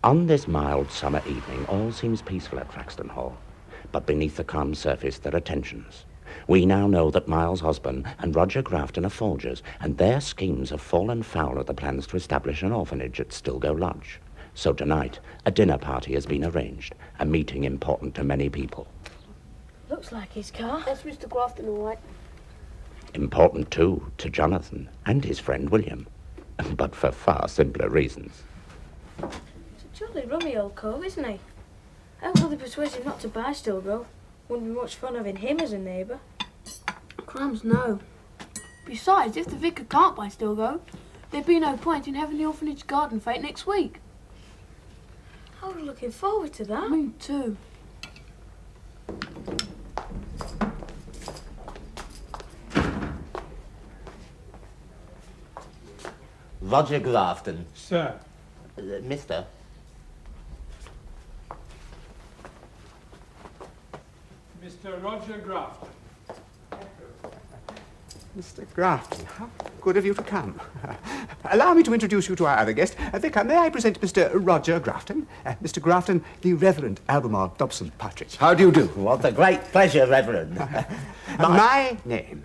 On this mild summer evening, all seems peaceful at Flaxton Hall. But beneath the calm surface, there are tensions. We now know that Miles Osborne and Roger Grafton are forgers, and their schemes have fallen foul of the plans to establish an orphanage at Stilgo Lodge. So tonight, a dinner party has been arranged, a meeting important to many people. Looks like his car. That's Mr. Grafton, all right. Important, too, to Jonathan and his friend William, but for far simpler reasons. It's a jolly rummy old cove, isn't he? How will they persuade him not to buy Stilgo? Wouldn't be much fun having him as a neighbour. Crumbs, no. Besides, if the vicar can't buy Stilgo, there'd be no point in having the orphanage garden fete next week. I was looking forward to that. Me too. Roger Grafton. Sir. Mister. Mr. Roger Grafton. Mr. Grafton, how good of you to come. Allow me to introduce you to our other guest. Vicar, may I present Mr. Roger Grafton? Mr. Grafton, the Reverend Albemarle Dobson Partridge. How do you do? What a great pleasure, Reverend. My name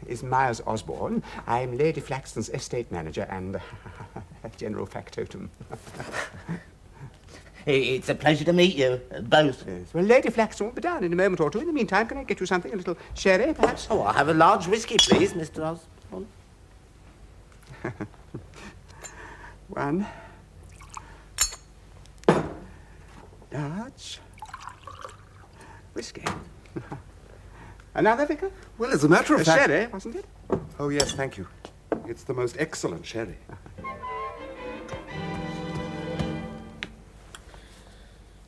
is Miles Osborne. I'm Lady Flaxton's estate manager and general factotum. It's a pleasure to meet you, both. Yes. Well, Lady Flaxton will be down in a moment or two. In the meantime, can I get you something? A little sherry, perhaps? Oh, I'll have a large whiskey, please, Mr. Osborne. One large whiskey. Another, Vicar? Well, as a matter of fact... Sherry, wasn't it? Oh, yes, thank you. It's the most excellent sherry.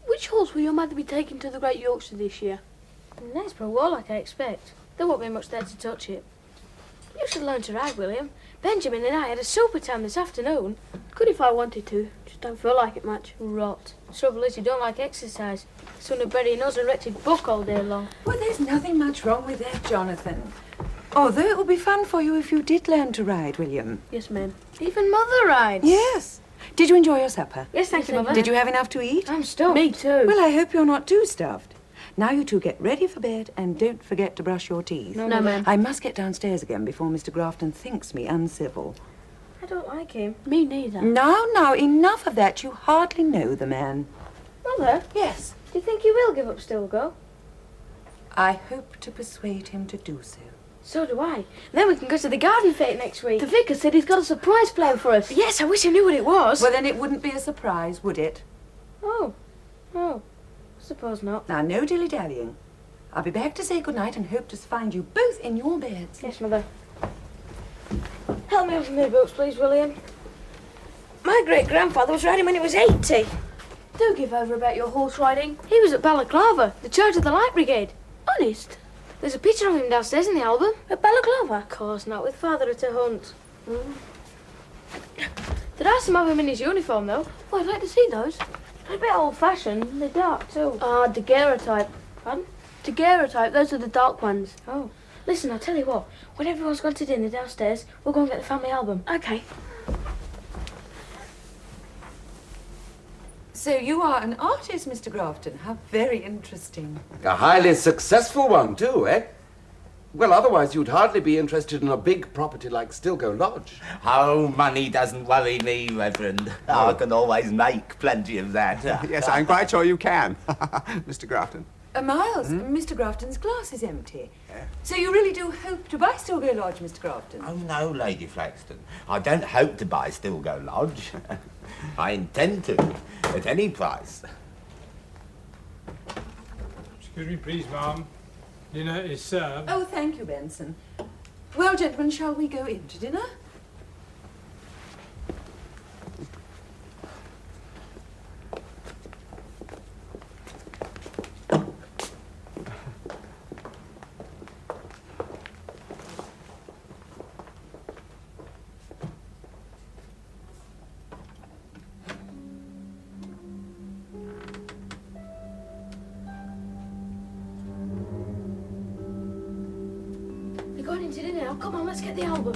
Which horse will your mother be taking to the Great Yorkshire this year? Nesborough War, like I expect. There won't be much there to touch it. You should learn to ride, William. Benjamin and I had a super time this afternoon. Could if I wanted to. Just don't feel like it much. Rot. Trouble is, you don't like exercise. Son of bury your nose and wretched book all day long. Well, there's nothing much wrong with that, Jonathan. Although it would be fun for you if you did learn to ride, William. Yes, ma'am. Even Mother rides. Yes. Did you enjoy your supper? Yes, thank you, Mother. Did you have enough to eat? I'm stuffed. Me too. Well, I hope you're not too stuffed. Now you two get ready for bed and don't forget to brush your teeth. No, ma'am. I must get downstairs again before Mr. Grafton thinks me uncivil. I don't like him. Me neither. Now, enough of that. You hardly know the man. Mother? Yes. Do you think he will give up Stilgo? I hope to persuade him to do so. So do I. Then we can go to the garden fete next week. The vicar said he's got a surprise plan for us. Yes, I wish I knew what it was. Well, then it wouldn't be a surprise, would it? Oh. I suppose not. Now, no dilly-dallying. I'll be back to say goodnight and hope to find you both in your beds. Yes, Mother. Help me off my boots, please, William. My great-grandfather was riding when he was 80. Do give over about your horse riding. He was at Balaclava, the charge of the Light Brigade. Honest? There's a picture of him downstairs in the album. At Balaclava? Of course not, with Father at a hunt. There are some of him in his uniform, though. Oh, I'd like to see those. A bit old-fashioned. They're dark, too. Ah, daguerreotype. Pardon? Daguerreotype, those are the dark ones. Oh. Listen, I'll tell you what. When everyone's gone to dinner downstairs, we'll go and get the family album. Okay. So you are an artist, Mr. Grafton. How very interesting. A highly successful one, too, eh? Well, otherwise you'd hardly be interested in a big property like Stilgo Lodge. Oh, money doesn't worry me, Reverend. I can always make plenty of that. Yes, I'm quite sure you can, Mr. Grafton. Miles, Mr. Grafton's glass is empty. So you really do hope to buy Stilgo Lodge, Mr. Grafton? Oh, no, Lady Flaxton. I don't hope to buy Stilgo Lodge. I intend to, at any price. Excuse me, please, ma'am. Dinner is served. Oh, thank you, Benson. Well, gentlemen, shall we go in to dinner? Going into dinner now. Come on, let's get the album.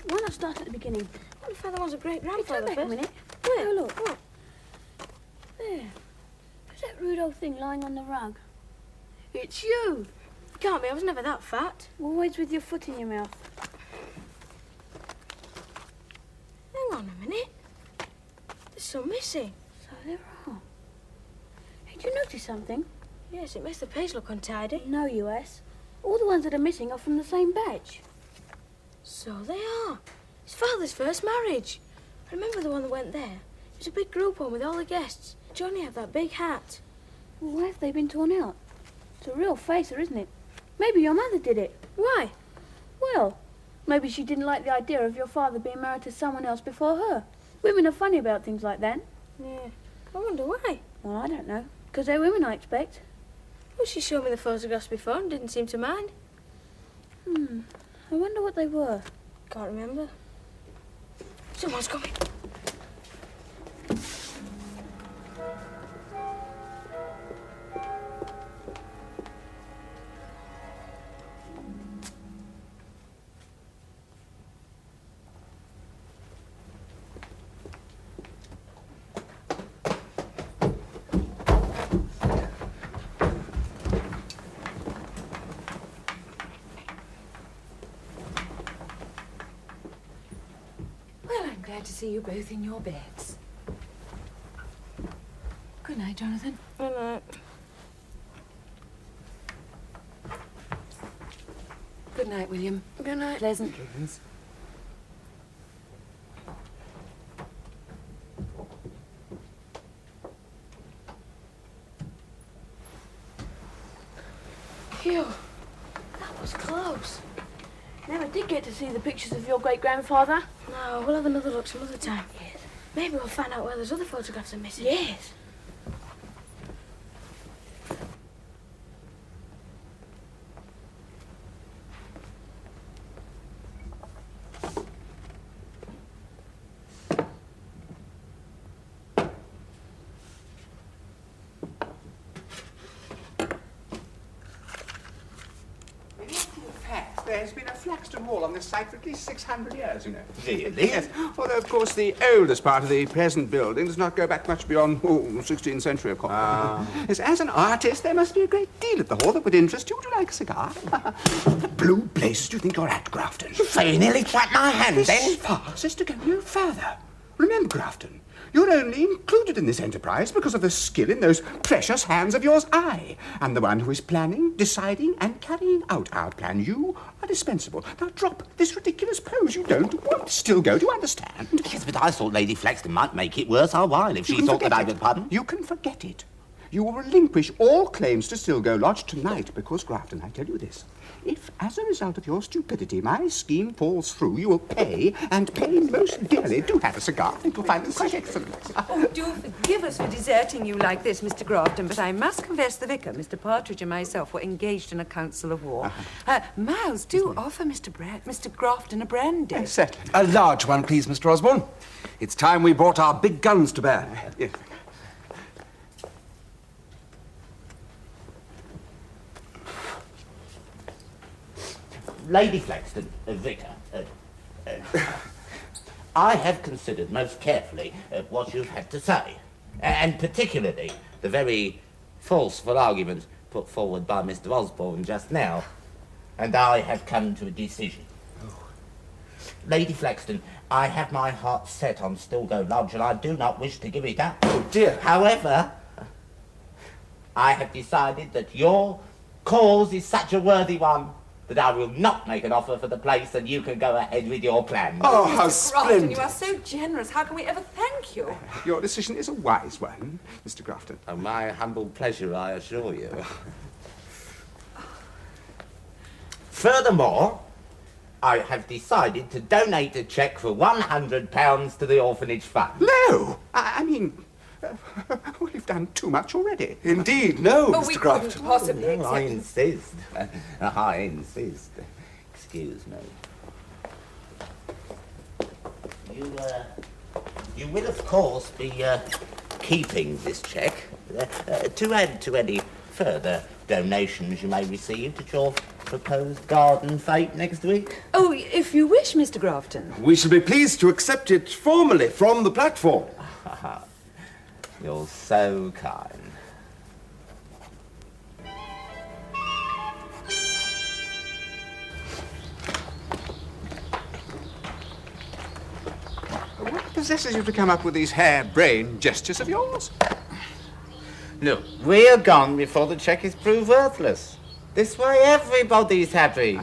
Why not start at the beginning? What if Father wants a great grandfather Wait a first? minute. Where? Oh, look. What? There. Who's that rude old thing lying on the rug? It's you. Can't be, I was never that fat. Always with your foot in your mouth. Hang on a minute. There's some missing. So there are. Hey, did you notice something? Yes, it makes the page look untidy. No, US. All the ones that are missing are from the same batch. So they are. His father's first marriage. I remember the one that went there. It was a big group home with all the guests. Johnny had that big hat. Well, why have they been torn out? It's a real facer, isn't it? Maybe your mother did it. Why? Well, maybe she didn't like the idea of your father being married to someone else before her. Women are funny about things like that. Yeah. I wonder why. Well, I don't know. Because they're women, I expect. Well, she showed me the photographs before and didn't seem to mind. I wonder what they were. Can't remember. Someone's coming. Well, I'm glad to see you both in your beds. Good night, Jonathan. Good night. Good night, William. Good night. Pleasant dreams. Phew. That was close. Never did get to see the pictures of your great-grandfather. No, we'll have another look some other time. Yes. Maybe we'll find out where those other photographs are missing. Yes. There's been a Flaxton wall on this site for at least 600 years, you know. Really? Yes. Although, of course, the oldest part of the present building does not go back much beyond the 16th century, of course. Yes, as an artist, there must be a great deal at the hall that would interest you. Would you like a cigar? The blue places do you think you're at, Grafton? You very nearly trapped my hand then. This farce is to go no further. Remember, Grafton, you're only included in this enterprise because of the skill in those precious hands of yours. I am the one who is planning, deciding, and carrying out our plan. You are dispensable. Now drop this ridiculous pose. You don't want to still go. Do you understand? Yes, but I thought Lady Flaxton might make it worth our while if she thought that I would pardon. You can forget it. You will relinquish all claims to Stilgo Lodge tonight because, Grafton, I tell you this. If, as a result of your stupidity, my scheme falls through, you will pay, and pay most dearly. Do have a cigar. You'll find it quite excellent. Oh, do forgive us for deserting you like this, Mr. Grafton, but I must confess the vicar, Mr. Partridge, and myself were engaged in a council of war. Miles, do offer Mr. Grafton a brandy. Yes, certainly. A large one, please, Mr. Osborne. It's time we brought our big guns to bear. Yes. Lady Flaxton, Vicar, I have considered most carefully what you've had to say, and particularly the very forceful arguments put forward by Mr. Osborne just now, and I have come to a decision. Lady Flaxton, I have my heart set on Stilgo Lodge, and I do not wish to give it up. Oh, dear. However, I have decided that your cause is such a worthy one that I will not make an offer for the place, and you can go ahead with your plans. Oh, how Mr. Grafton, splendid. you are so generous. How can we ever thank you? Your decision is a wise one, Mr. Grafton. Oh, my humble pleasure, I assure you. Furthermore, I have decided to donate a cheque for £100 to the orphanage fund. No! I mean, well, you've done too much already. Indeed, no, But Mr. we Grafton. couldn't possibly No, I accept. insist. I insist. Excuse me. You will, of course, be keeping this cheque to add to any further donations you may receive at your proposed garden fete next week? Oh, if you wish, Mr. Grafton. We shall be pleased to accept it formally from the platform. You're so kind. What possesses you to come up with these harebrained gestures of yours? Look, we're gone before the cheque is proved worthless. This way everybody's happy.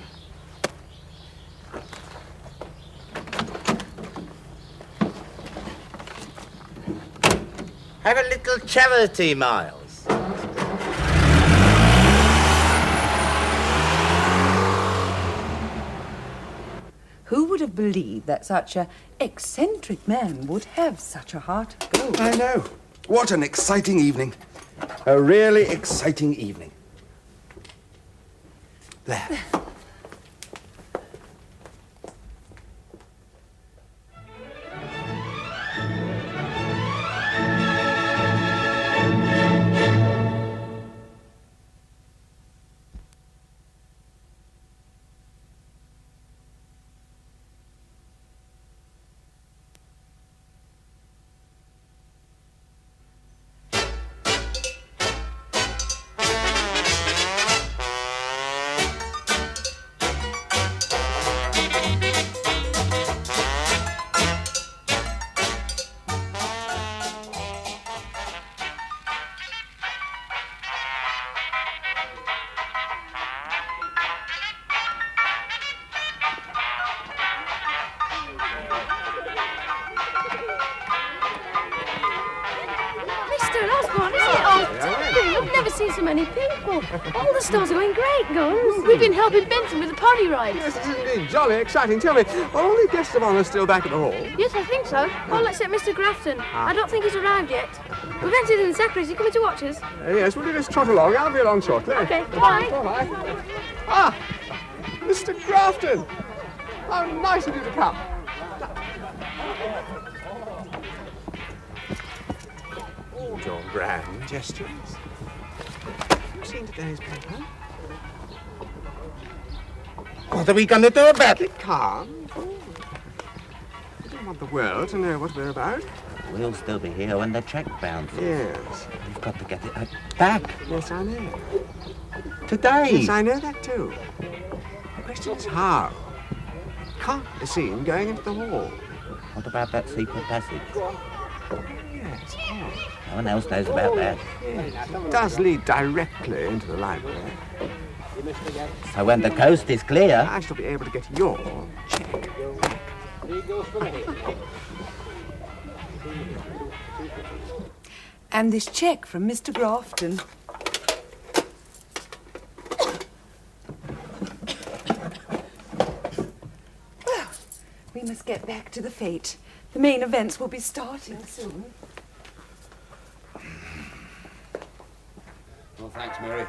Have a little charity, Miles. Who would have believed that such an eccentric man would have such a heart of gold? I know. What an exciting evening. A really exciting evening. There. I've never seen so many people. All the stores are going great guns. We've been helping Benson with the pony ride. Yes, this is indeed jolly exciting. Tell me, are all the guests of honour still back at the hall? Yes, I think so. All except Mr. Grafton. I don't think he's arrived yet. We've entered in the Zachary. Is he coming to watch us? Yes, will you just trot along? I'll be along shortly. Okay, bye. Bye-bye. Ah, Mr. Grafton. How nice of you to come. All your grand gestures. Have you seen today's paper? What are we going to do about it? Get calm. I don't want the world to know what we're about. We'll still be here when the cheque bounces. Yes. We've got to get it back Yes, I know. today. Yes, I know that too. The question is how. Can't be seen going into the hall. What about that secret passage? Yes, No one else knows about that. it does lead directly into the library. So when the coast is clear... I shall be able to get your cheque. And this cheque from Mr. Grafton. Well, we must get back to the fete. The main events will be starting soon. Well, thanks, Mary.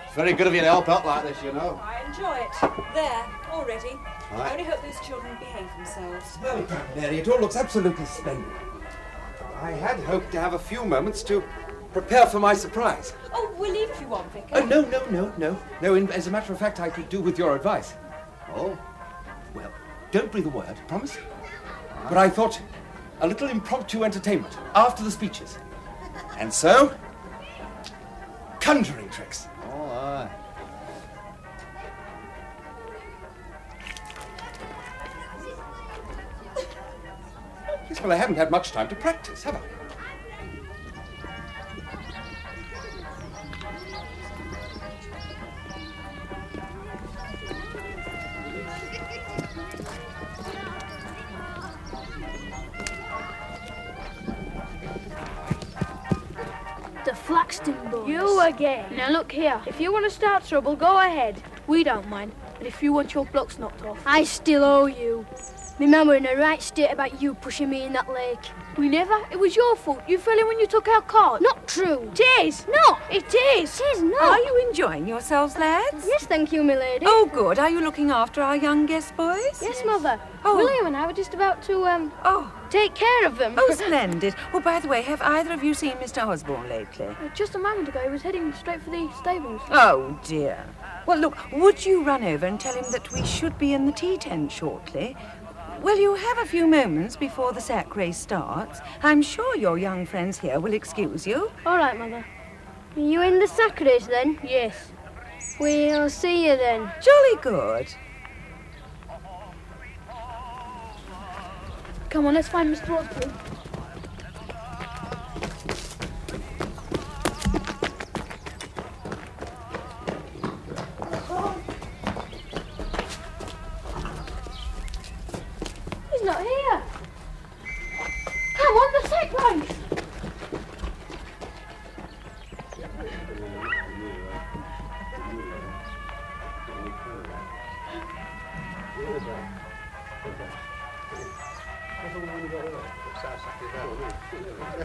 It's very good of you to help out like this, you know. I enjoy it. There, already. Right. I only hope those children behave themselves. Well done, Mary. It all looks absolutely splendid. I had hoped to have a few moments to prepare for my surprise. Oh, we'll leave if you want, Vicar. Oh, no. As a matter of fact, I could do with your advice. Oh, well, don't breathe a word, promise? But I thought a little impromptu entertainment after the speeches. And so, conjuring tricks. Oh, aye. Yes, well, I haven't had much time to practice, have I? The Flaxton boys. You again. Now look here. If you want to start trouble, go ahead. We don't mind, but if you want your blocks knocked off... I still owe you. Me man were in a right state about you pushing me in that lake. We never. It was your fault. You fell in when you took our cart. Not true. It is. No, it is. It is not. Are you enjoying yourselves, lads? Yes, thank you, my lady. Oh, good. Are you looking after our young guest boys? Yes, Mother. Oh. William and I were just about to, Oh. take care of them. Oh, splendid. Oh, by the way, have either of you seen Mr. Osborne lately? Just a moment ago, he was heading straight for the stables. Oh, dear. Well, look, would you run over and tell him that we should be in the tea tent shortly? Will you have a few moments before the sack race starts? I'm sure your young friends here will excuse you. All right, Mother. Are you in the sack race, then? Yes. We'll see you then. Jolly good. Come on, let's find Mr. Osborne. He's not here. Come on, the sack race.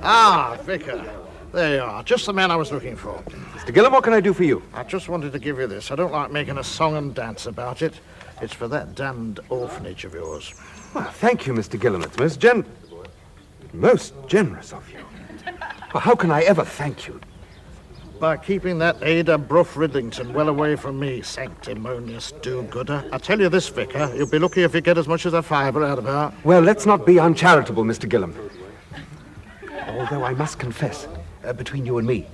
Ah, Vicar. There you are. Just the man I was looking for. Mr. Gillam, what can I do for you? I just wanted to give you this. I don't like making a song and dance about it. It's for that damned orphanage of yours. Well, thank you, Mr. Gillam. It's most generous of you. Well, how can I ever thank you? By keeping that Ada Bruff Ridlington well away from me, sanctimonious do-gooder. I tell you this, Vicar, you'll be lucky if you get as much as a fiver out of her. Well, let's not be uncharitable, Mr. Gillam. Although I must confess, between you and me,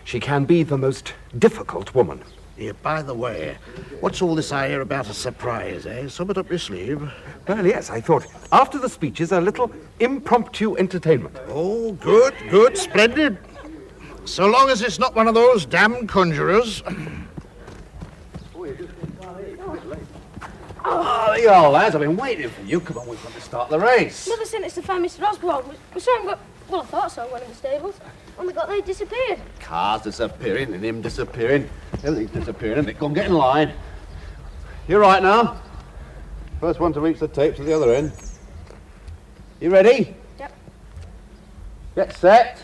she can be the most difficult woman. Yeah, by the way, what's all this I hear about a surprise, eh? Something up your sleeve? Well, yes, I thought after the speeches, a little impromptu entertainment. Oh, good, good, splendid. So long as it's not one of those damned conjurers. Oh, there you are, lads. I've been waiting for you. Come on, we've got to start the race. Mother sent us to find Mr. Osborne. We saw him go... Well, I thought so, one of the stables. When we got there, he disappeared. Cars disappearing and him disappearing. Everything's disappearing, isn't it? Go on, get in line. You're right now. First one to reach the tapes at the other end. You ready? Yep. Get set.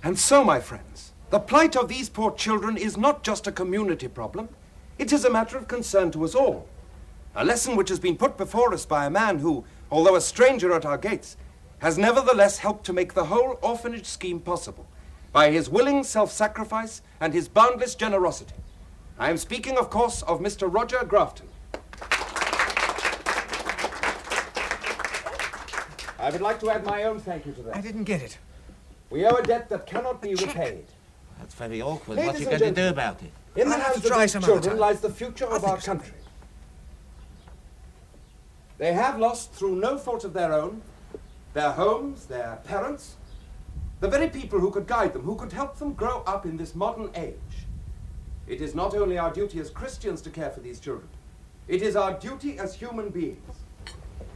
And so, my friends, the plight of these poor children is not just a community problem. It is a matter of concern to us all. A lesson which has been put before us by a man who, although a stranger at our gates, has nevertheless helped to make the whole orphanage scheme possible by his willing self-sacrifice and his boundless generosity. I am speaking, of course, of Mr. Roger Grafton. I would like to add my own thank you to that. I didn't get it. We owe a debt that cannot be repaid. That's very awkward. Ladies What are you and going to do gentlemen, about it? In the I'll have hands to of try these some other children time. lies the future of our country. They have lost, through no fault of their own, their homes, their parents, the very people who could guide them, who could help them grow up in this modern age. It is not only our duty as Christians to care for these children, it is our duty as human beings.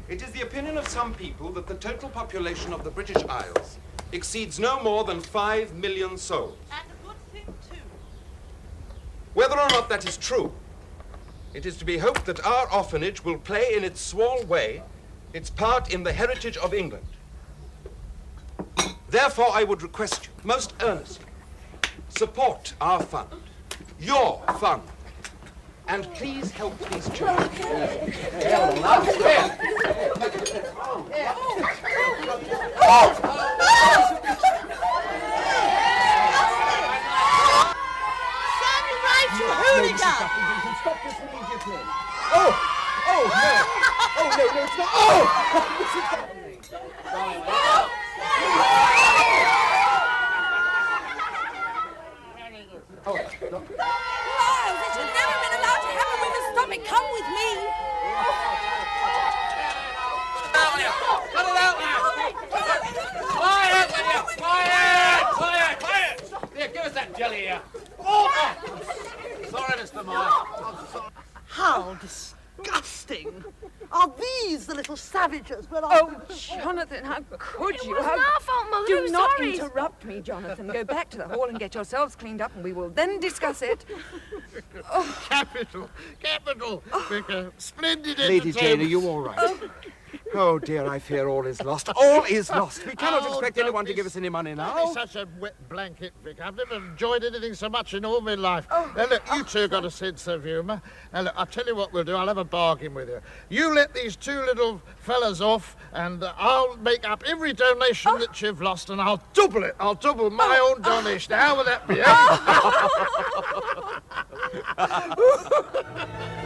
It is the opinion of some people that the total population of the British Isles exceeds no more than 5 million souls. And a good thing, too. Whether or not that is true, it is to be hoped that our orphanage will play in its small way its part in the heritage of England. Therefore, I would request you, most earnestly, support our fund, your fund, and please help these children. You hooligan! Stop this immediately. Oh, no. Oh, no, it's not. Oh! Miles, it should never have been allowed to happen. We must stop it. Come with me. Cut it out now! Quiet, will you? Quiet! Quiet! Here, give us that jelly here. Oh! Sorry, Mr. Miles. How disgusting! Are these the little savages we're Oh, Jonathan, how could you? It wasn't our fault, Mother. Do I'm not sorry. interrupt me, Jonathan. Go back to the hall and get yourselves cleaned up, and we will then discuss it. Capital, capital, Vicar. Splendid Lady Jane, are you all right? Oh, dear, I fear all is lost. All is lost. We cannot expect anyone to give us any money now. Don't be such a wet blanket, Vic. I've never enjoyed anything so much in all my life. Now, look, you two got a sense of humour. Now, look, I'll tell you what we'll do. I'll have a bargain with you. You let these two little fellas off, and I'll make up every donation that you've lost, and I'll double it. I'll double my own donation. How will that be? Eh?